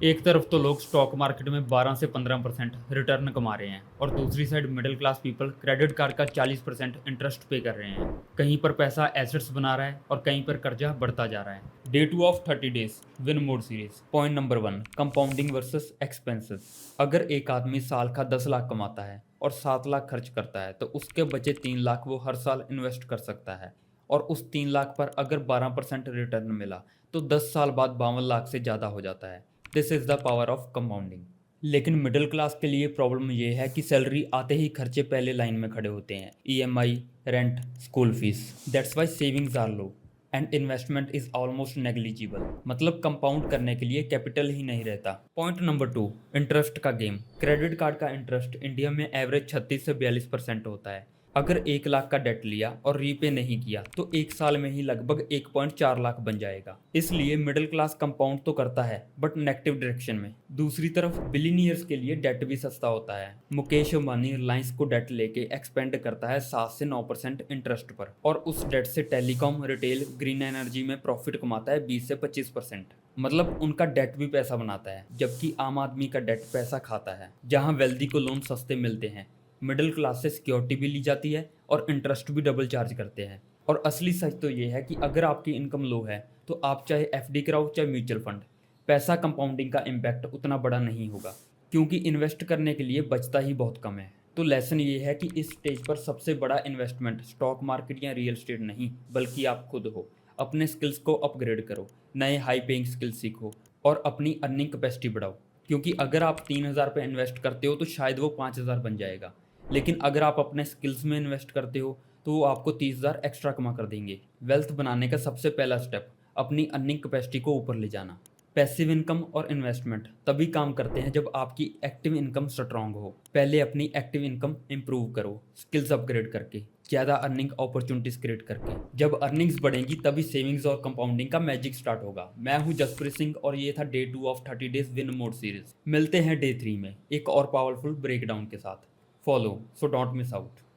एक तरफ तो लोग स्टॉक मार्केट में 12 से 15% रिटर्न कमा रहे हैं और दूसरी side middle class people credit card का 40% इंटरेस्ट पे कर रहे हैं। कहीं पर पैसा एसेट्स बना रहा है और कहीं पर कर्जा बढ़ता जा रहा है। Day 2 of 30 days win mode series. Point number 1, compounding versus expenses. अगर एक आदमी साल का 10 लाख कमाता है और 7 लाख खर्च करता है तो उसके बचे 3 लाख वो हर साल इन्वेस्ट कर सकता है। और उस 3 लाख पर अगर 12% रिटर्न मिला तो 10 साल बाद 52 लाख से ज़्यादा हो जाता है। This is the power of compounding. लेकिन मिडिल क्लास के लिए प्रॉब्लम ये है कि सैलरी आते ही खर्चे पहले लाइन में खड़े होते हैं। EMI, rent, school fees. That's why savings are low and investment is almost negligible. मतलब कंपाउंड करने के लिए कैपिटल ही नहीं रहता। पॉइंट नंबर 2, इंटरेस्ट का गेम। क्रेडिट कार्ड का इंटरेस्ट इंडिया में एवरेज 36 से 42% होता है। अगर 1 लाख का डेट लिया और रीपे नहीं किया तो एक साल में ही लगभग 1.4 लाख बन जाएगा। इसलिए मिडिल क्लास कंपाउंड तो करता है बट नेगेटिव डायरेक्शन में। दूसरी तरफ बिलीनियर्स के लिए डेट भी सस्ता होता है। मुकेश अंबानी रिलायंस को डेट लेके एक्सपेंड करता है 7 से 9% इंटरेस्ट पर और उस डेट से टेलीकॉम, रिटेल, ग्रीन एनर्जी में प्रॉफिट कमाता है 20 से 25%। मतलब उनका डेट भी पैसा बनाता है जबकि आम आदमी का डेट पैसा खाता है। जहां वेल्दी को लोन सस्ते मिलते हैं, मिडिल क्लास से सिक्योरिटी भी ली जाती है और इंटरेस्ट भी डबल चार्ज करते हैं। और असली सच तो ये है कि अगर आपकी इनकम लो है तो आप चाहे एफडी कराओ चाहे म्यूचुअल फंड, पैसा कंपाउंडिंग का इम्पैक्ट उतना बड़ा नहीं होगा क्योंकि इन्वेस्ट करने के लिए बचता ही बहुत कम है। तो लेसन ये है कि इस स्टेज पर सबसे बड़ा इन्वेस्टमेंट स्टॉक मार्केट या रियल एस्टेट नहीं बल्कि आप खुद हो। अपने स्किल्स को अपग्रेड करो, नए हाई पेइंग स्किल्स सीखो और अपनी अर्निंग कैपेसिटी बढ़ाओ। क्योंकि अगर आप 3,000 पे इन्वेस्ट करते हो तो शायद वो 5,000 बन जाएगा। लेकिन अगर आप अपने स्किल्स में इन्वेस्ट करते हो तो वो आपको 30,000 एक्स्ट्रा कमा कर देंगे। वेल्थ बनाने का सबसे पहला स्टेप अपनी अर्निंग कैपेसिटी को ऊपर ले जाना। पैसिव इनकम और इन्वेस्टमेंट तभी काम करते हैं जब आपकी एक्टिव इनकम स्ट्रांग हो। पहले अपनी एक्टिव इनकम इंप्रूव करो, स्किल्स अपग्रेड करके, ज़्यादा अर्निंग अपॉर्चुनिटीज क्रिएट करके। जब अर्निंग्स बढ़ेंगी तभी सेविंग्स और कंपाउंडिंग का मैजिक स्टार्ट होगा। मैं हूं जसप्रीत सिंह और ये था day 2 of 30 days win mode series. मिलते हैं डे 3 में एक और पावरफुल ब्रेकडाउन के साथ। Follow so don't miss out.